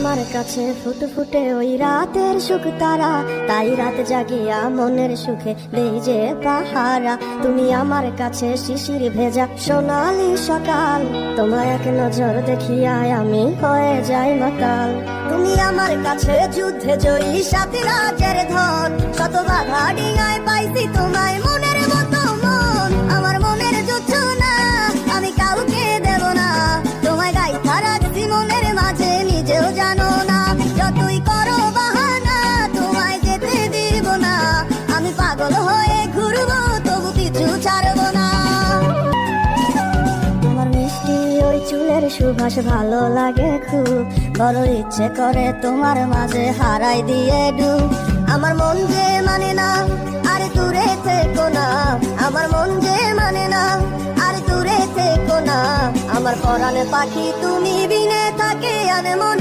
আমার কাছে ফুটফুটে ওই রাতের সুখ তারা, তাই রাত জাগিয়া মনের সুখে দেই যে পাহারা। তুমি আমার কাছে শিশির ভেজা সোনালি সকাল, তোমার এক নজর দেখিয়ায় আমি হয়ে যাই মাতাল। তুমি আমার কাছে যুদ্ধে জয়ী সাথী রাজের ধন, শত বাধা ডিঙায় পাইছি তোমায় মনের মতো মন। আমার মনের যুদ্ধ না আমি কাউকে দেব না, তোমায় গাইথা রাখছি মনের মাঝে নিজেও জানো না। যতই করো বাহানা তোমায় যেতে দিব না, আমি পাগল হয়ে ঘুরবো তবু কিছু ছাড়বো না। তোমার মিষ্টি ওই চুলের সুবাস ভালো লাগে খুব, বড় ইচ্ছে করে তোমার মাঝে হারাই দিয়ে ডুব। আমার মন যে মানে না আরে দূরে থেকো না, আমার মন যে মানে না আরে দূরে থেকো না। আমার পরাণে পাখি তুমি বিনে থাকে আনমনা।